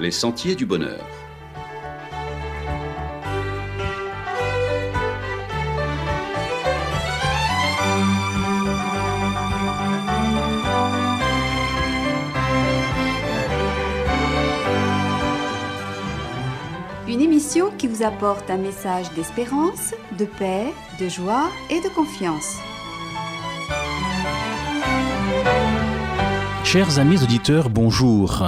les sentiers du bonheur. Une émission qui vous apporte un message d'espérance, de paix, de joie et de confiance. Chers amis auditeurs, bonjour.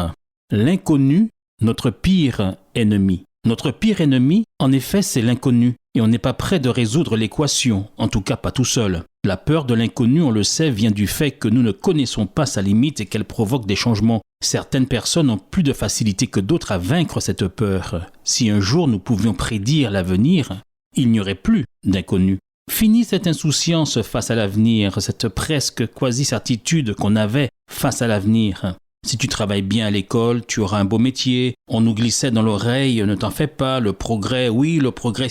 L'inconnu, notre pire ennemi. Notre pire ennemi, en effet, c'est l'inconnu. Et on n'est pas prêt de résoudre l'équation, en tout cas pas tout seul. La peur de l'inconnu, on le sait, vient du fait que nous ne connaissons pas sa limite et qu'elle provoque des changements. Certaines personnes ont plus de facilité que d'autres à vaincre cette peur. Si un jour nous pouvions prédire l'avenir, il n'y aurait plus d'inconnu. Fini cette insouciance face à l'avenir, cette presque quasi-certitude qu'on avait face à l'avenir. Si tu travailles bien à l'école, tu auras un beau métier. On nous glissait dans l'oreille, ne t'en fais pas, le progrès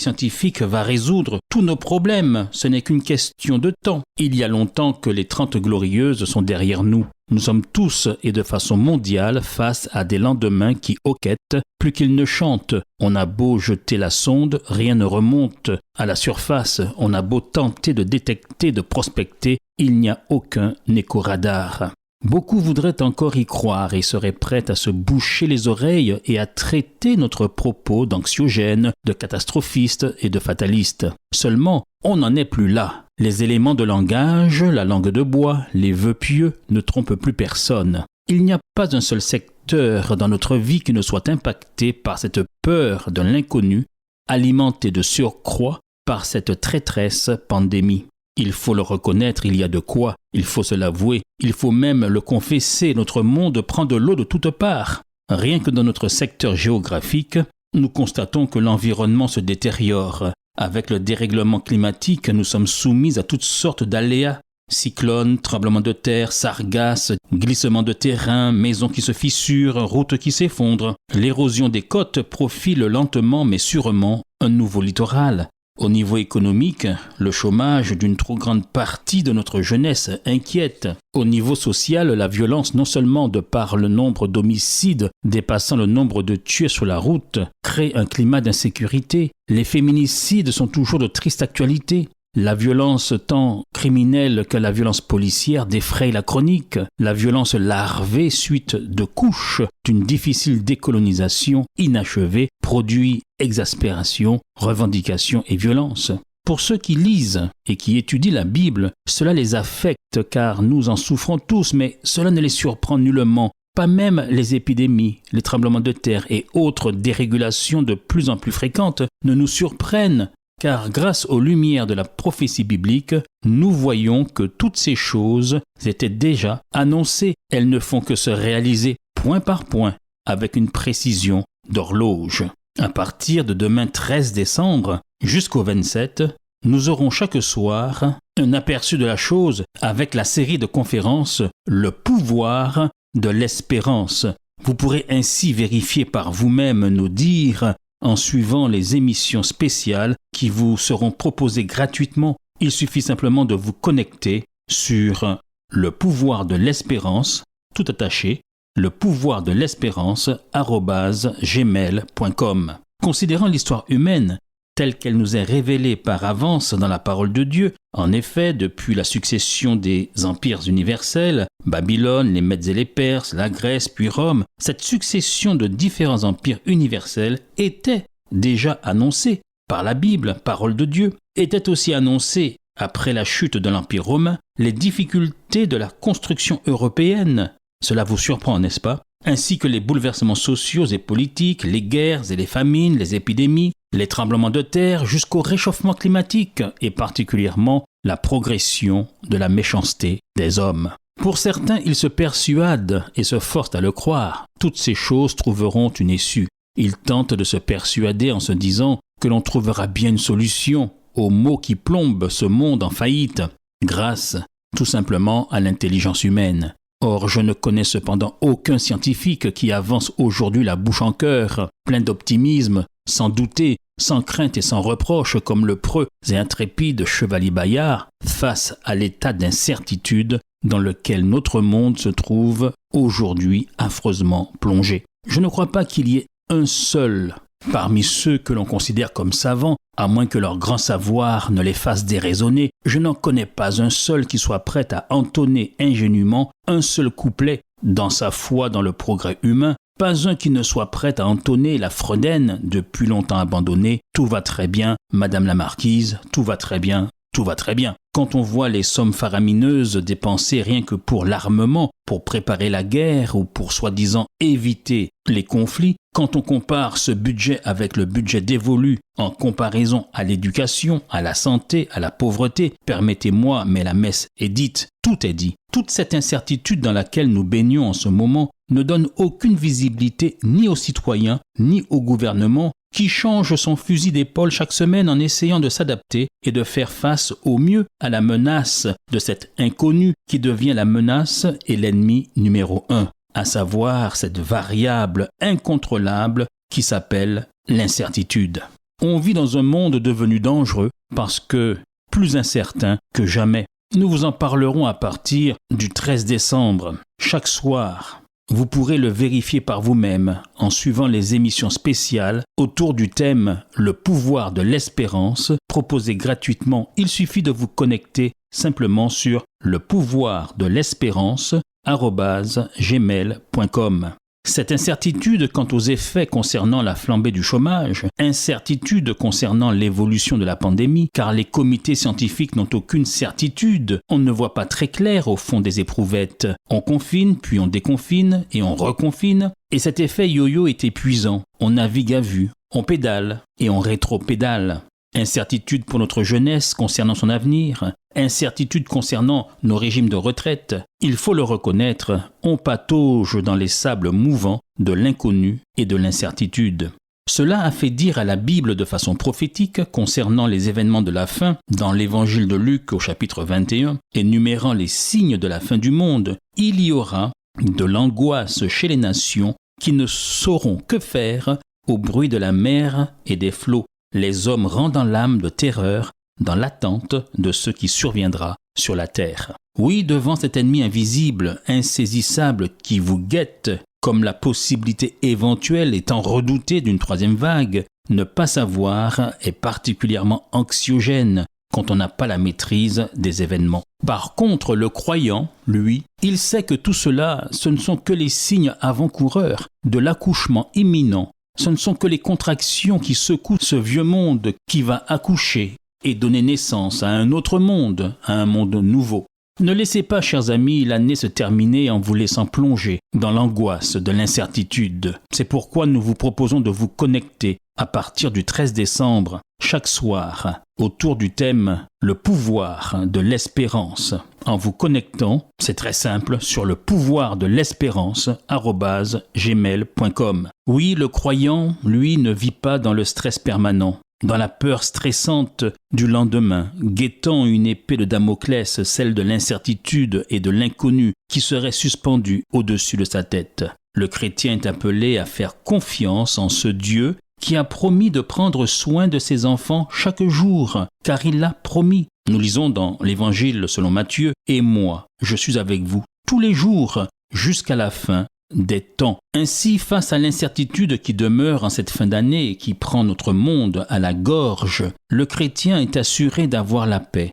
scientifique va résoudre tous nos problèmes. Ce n'est qu'une question de temps. Il y a longtemps que les 30 glorieuses sont derrière nous. Nous sommes tous, et de façon mondiale, face à des lendemains qui hoquettent plus qu'ils ne chantent. On a beau jeter la sonde, rien ne remonte à la surface. On a beau tenter de détecter, de prospecter, il n'y a aucun écho-radar. Beaucoup voudraient encore y croire et seraient prêts à se boucher les oreilles et à traiter notre propos d'anxiogène, de catastrophiste et de fataliste. Seulement, on n'en est plus là. Les éléments de langage, la langue de bois, les vœux pieux ne trompent plus personne. Il n'y a pas un seul secteur dans notre vie qui ne soit impacté par cette peur de l'inconnu, alimentée de surcroît par cette traîtresse pandémie. Il faut le reconnaître, il y a de quoi, il faut se l'avouer, il faut même le confesser, notre monde prend de l'eau de toutes parts. Rien que dans notre secteur géographique, nous constatons que l'environnement se détériore. Avec le dérèglement climatique, nous sommes soumis à toutes sortes d'aléas. Cyclones, tremblements de terre, sargasses, glissements de terrain, maisons qui se fissurent, routes qui s'effondrent. L'érosion des côtes profile lentement mais sûrement un nouveau littoral. Au niveau économique, le chômage d'une trop grande partie de notre jeunesse inquiète. Au niveau social, la violence, non seulement de par le nombre d'homicides dépassant le nombre de tués sur la route, crée un climat d'insécurité. Les féminicides sont toujours de triste actualité. La violence tant criminelle que la violence policière défraye la chronique. La violence larvée, suite de couches d'une difficile décolonisation inachevée, produit exaspération, revendication et violence. Pour ceux qui lisent et qui étudient la Bible, cela les affecte car nous en souffrons tous, mais cela ne les surprend nullement. Pas même les épidémies, les tremblements de terre et autres dérégulations de plus en plus fréquentes ne nous surprennent. Car grâce aux lumières de la prophétie biblique, nous voyons que toutes ces choses étaient déjà annoncées. Elles ne font que se réaliser point par point avec une précision d'horloge. À partir de demain 13 décembre jusqu'au 27, nous aurons chaque soir un aperçu de la chose avec la série de conférences « Le pouvoir de l'espérance ». Vous pourrez ainsi vérifier par vous-même nos dires en suivant les émissions spéciales qui vous seront proposées gratuitement. Il suffit simplement de vous connecter sur le pouvoir de l'espérance, tout attaché, le pouvoir de l'espérance @gmail.com. Considérant l'histoire humaine telle qu'elle nous est révélée par avance dans la parole de Dieu, en effet, depuis la succession des empires universels, Babylone, les Mèdes et les Perses, la Grèce puis Rome, cette succession de différents empires universels était déjà annoncée par la Bible, parole de Dieu, était aussi annoncée après la chute de l'Empire romain, les difficultés de la construction européenne. Cela vous surprend, n'est-ce pas? Ainsi que les bouleversements sociaux et politiques, les guerres et les famines, les épidémies, les tremblements de terre jusqu'au réchauffement climatique et particulièrement la progression de la méchanceté des hommes. Pour certains, ils se persuadent et se forcent à le croire. Toutes ces choses trouveront une issue. Ils tentent de se persuader en se disant que l'on trouvera bien une solution aux maux qui plombent ce monde en faillite, grâce tout simplement à l'intelligence humaine. Or, je ne connais cependant aucun scientifique qui avance aujourd'hui la bouche en cœur, plein d'optimisme, sans douter, sans crainte et sans reproche, comme le preux et intrépide Chevalier Bayard, face à l'état d'incertitude dans lequel notre monde se trouve aujourd'hui affreusement plongé. Je ne crois pas qu'il y ait un seul parmi ceux que l'on considère comme savants, à moins que leur grand savoir ne les fasse déraisonner. Je n'en connais pas un seul qui soit prêt à entonner ingénument un seul couplet dans sa foi dans le progrès humain, pas un qui ne soit prêt à entonner la Fredaine depuis longtemps abandonnée. Tout va très bien, Madame la Marquise, tout va très bien, tout va très bien. Quand on voit les sommes faramineuses dépensées rien que pour l'armement, pour préparer la guerre ou pour soi-disant éviter les conflits, quand on compare ce budget avec le budget dévolu en comparaison à l'éducation, à la santé, à la pauvreté, permettez-moi, mais la messe est dite, tout est dit. Toute cette incertitude dans laquelle nous baignons en ce moment ne donne aucune visibilité ni aux citoyens, ni au gouvernement, qui change son fusil d'épaule chaque semaine en essayant de s'adapter et de faire face au mieux à la menace de cet inconnu qui devient la menace et l'ennemi numéro 1, à savoir cette variable incontrôlable qui s'appelle l'incertitude. On vit dans un monde devenu dangereux parce que plus incertain que jamais. Nous vous en parlerons à partir du 13 décembre. Chaque soir, vous pourrez le vérifier par vous-même en suivant les émissions spéciales autour du thème « Le pouvoir de l'espérance » proposé gratuitement. Il suffit de vous connecter simplement sur lepouvoirdelespérance@gmail.com. Cette incertitude quant aux effets concernant la flambée du chômage, incertitude concernant l'évolution de la pandémie, car les comités scientifiques n'ont aucune certitude, on ne voit pas très clair au fond des éprouvettes. On confine, puis on déconfine, et on reconfine, et cet effet yo-yo est épuisant. On navigue à vue, on pédale, et on rétro-pédale. Incertitude pour notre jeunesse concernant son avenir, incertitude concernant nos régimes de retraite. Il faut le reconnaître, on patauge dans les sables mouvants de l'inconnu et de l'incertitude. Cela a fait dire à la Bible de façon prophétique concernant les événements de la fin, dans l'évangile de Luc au chapitre 21, énumérant les signes de la fin du monde, il y aura de l'angoisse chez les nations qui ne sauront que faire au bruit de la mer et des flots. Les hommes rendant l'âme de terreur dans l'attente de ce qui surviendra sur la terre. Oui, devant cet ennemi invisible, insaisissable qui vous guette, comme la possibilité éventuelle étant redoutée d'une troisième vague, ne pas savoir est particulièrement anxiogène quand on n'a pas la maîtrise des événements. Par contre, le croyant, lui, il sait que tout cela, ce ne sont que les signes avant-coureurs de l'accouchement imminent. Ce ne sont que les contractions qui secouent ce vieux monde qui va accoucher et donner naissance à un autre monde, à un monde nouveau. Ne laissez pas, chers amis, l'année se terminer en vous laissant plonger dans l'angoisse de l'incertitude. C'est pourquoi nous vous proposons de vous connecter à partir du 13 décembre, chaque soir, autour du thème « Le pouvoir de l'espérance ». En vous connectant, c'est très simple, sur le pouvoir de l'espérance@gmail.com. Oui, le croyant, lui, ne vit pas dans le stress permanent, dans la peur stressante du lendemain, guettant une épée de Damoclès, celle de l'incertitude et de l'inconnu, qui serait suspendue au-dessus de sa tête. Le chrétien est appelé à faire confiance en ce Dieu qui a promis de prendre soin de ses enfants chaque jour, car il l'a promis. Nous lisons dans l'Évangile selon Matthieu, « Et moi, je suis avec vous tous les jours, jusqu'à la fin des temps. » Ainsi, face à l'incertitude qui demeure en cette fin d'année et qui prend notre monde à la gorge, le chrétien est assuré d'avoir la paix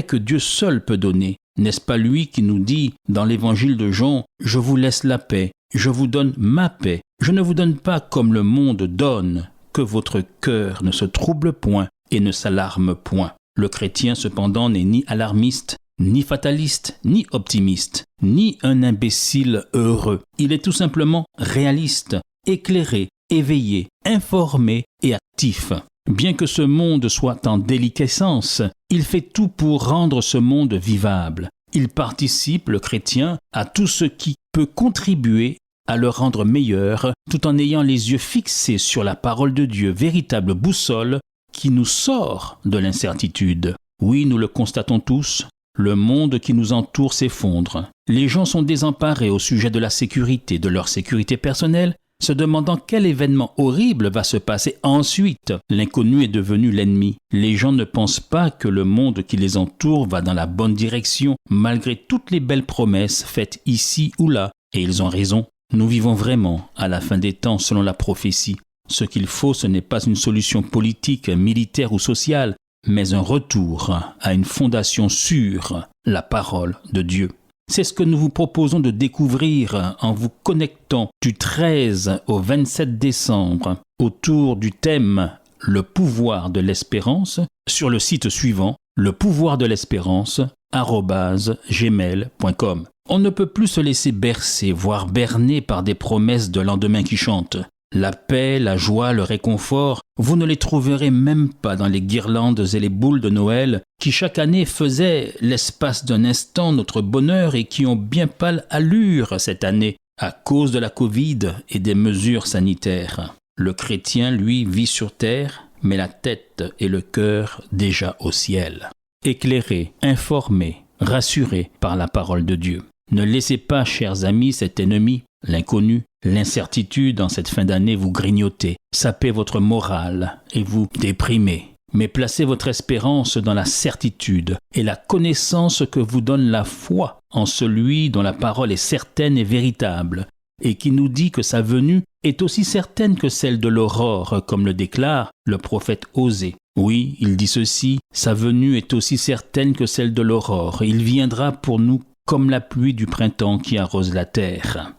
que Dieu seul peut donner. N'est-ce pas lui qui nous dit dans l'Évangile de Jean, « Je vous laisse la paix, je vous donne ma paix. Je ne vous donne pas comme le monde donne, que votre cœur ne se trouble point et ne s'alarme point. » Le chrétien, cependant, n'est ni alarmiste, ni fataliste, ni optimiste, ni un imbécile heureux. Il est tout simplement réaliste, éclairé, éveillé, informé et actif. Bien que ce monde soit en déliquescence, il fait tout pour rendre ce monde vivable. Il participe, le chrétien, à tout ce qui peut contribuer à le rendre meilleur, tout en ayant les yeux fixés sur la parole de Dieu, véritable boussole qui nous sort de l'incertitude. Oui, nous le constatons tous, le monde qui nous entoure s'effondre. Les gens sont désemparés au sujet de la sécurité, de leur sécurité personnelle, se demandant quel événement horrible va se passer ensuite. L'inconnu est devenu l'ennemi. Les gens ne pensent pas que le monde qui les entoure va dans la bonne direction, malgré toutes les belles promesses faites ici ou là. Et ils ont raison. Nous vivons vraiment à la fin des temps selon la prophétie. Ce qu'il faut, ce n'est pas une solution politique, militaire ou sociale, mais un retour à une fondation sûre, la parole de Dieu. C'est ce que nous vous proposons de découvrir en vous connectant du 13 au 27 décembre autour du thème « Le pouvoir de l'espérance » sur le site suivant lepouvoirdelespérance@gmail.com. On ne peut plus se laisser bercer, voire berner par des promesses de lendemain qui chantent. La paix, la joie, le réconfort, vous ne les trouverez même pas dans les guirlandes et les boules de Noël qui chaque année faisaient l'espace d'un instant notre bonheur et qui ont bien pâle allure cette année à cause de la Covid et des mesures sanitaires. Le chrétien, lui, vit sur terre, mais la tête et le cœur déjà au ciel. Éclairé, informé, rassuré par la parole de Dieu. Ne laissez pas, chers amis, cet ennemi, l'inconnu, l'incertitude en cette fin d'année vous grignoter, saper votre morale et vous déprimer. Mais placez votre espérance dans la certitude et la connaissance que vous donne la foi en celui dont la parole est certaine et véritable, et qui nous dit que sa venue est aussi certaine que celle de l'aurore, comme le déclare le prophète Osée. Oui, il dit ceci, sa venue est aussi certaine que celle de l'aurore, il viendra pour nous comme la pluie du printemps qui arrose la terre.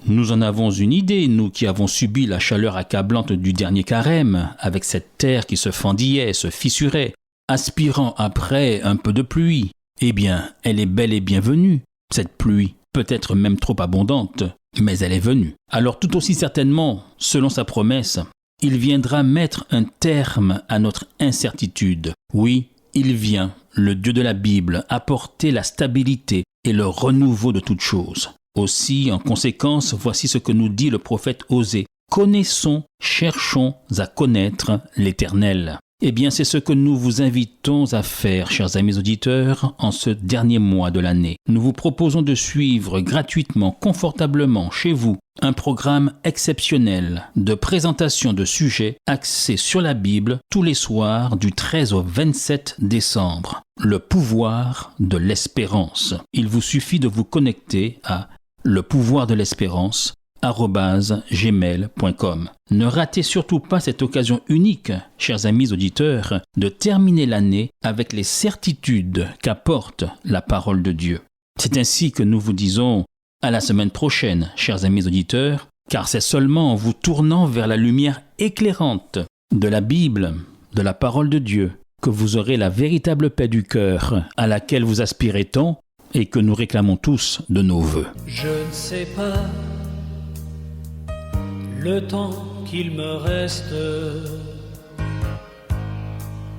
Nous en avons une idée, nous qui avons subi la chaleur accablante du dernier carême, avec cette terre qui se fendillait, se fissurait, aspirant après un peu de pluie. Eh bien, elle est belle et bienvenue, cette pluie, peut-être même trop abondante, mais elle est venue. Alors tout aussi certainement, selon sa promesse, il viendra mettre un terme à notre incertitude. Oui, il vient, le Dieu de la Bible, apporter la stabilité et le renouveau de toutes choses. Aussi, en conséquence, voici ce que nous dit le prophète Osée. Connaissons, cherchons à connaître l'Éternel. Eh bien, c'est ce que nous vous invitons à faire, chers amis auditeurs, en ce dernier mois de l'année. Nous vous proposons de suivre gratuitement, confortablement, chez vous, un programme exceptionnel de présentation de sujets axés sur la Bible tous les soirs du 13 au 27 décembre. Le pouvoir de l'espérance. Il vous suffit de vous connecter à lepouvoirdelespérance@gmail.com. Ne ratez surtout pas cette occasion unique, chers amis auditeurs, de terminer l'année avec les certitudes qu'apporte la parole de Dieu. C'est ainsi que nous vous disons à la semaine prochaine, chers amis auditeurs, car c'est seulement en vous tournant vers la lumière éclairante de la Bible, de la parole de Dieu, que vous aurez la véritable paix du cœur à laquelle vous aspirez tant et que nous réclamons tous de nos vœux. Je ne sais pas le temps qu'il me reste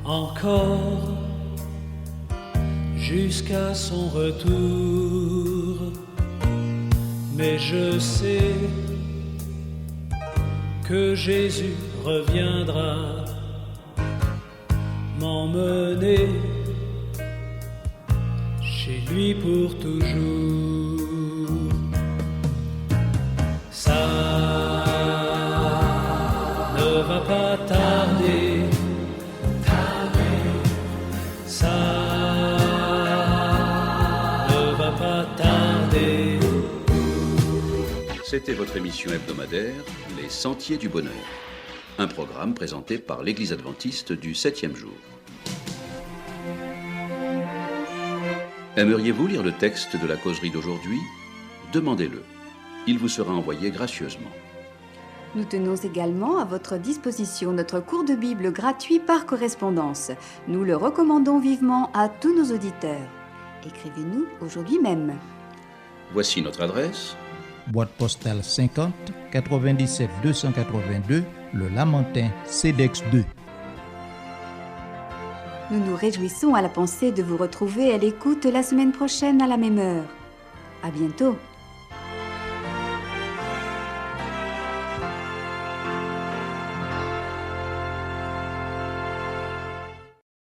encore jusqu'à son retour, mais je sais que Jésus reviendra m'emmener chez lui pour toujours. Ça ne va pas tarder, ça ne va pas tarder. C'était votre émission hebdomadaire, Les Sentiers du Bonheur. Un programme présenté par l'Église adventiste du 7e jour. Aimeriez-vous lire le texte de la causerie d'aujourd'hui ? Demandez-le. Il vous sera envoyé gracieusement. Nous tenons également à votre disposition notre cours de Bible gratuit par correspondance. Nous le recommandons vivement à tous nos auditeurs. Écrivez-nous aujourd'hui même. Voici notre adresse. Boîte postale 50 97 282, Le Lamentin, CEDEX 2. Nous nous réjouissons à la pensée de vous retrouver à l'écoute la semaine prochaine à la même heure. À bientôt.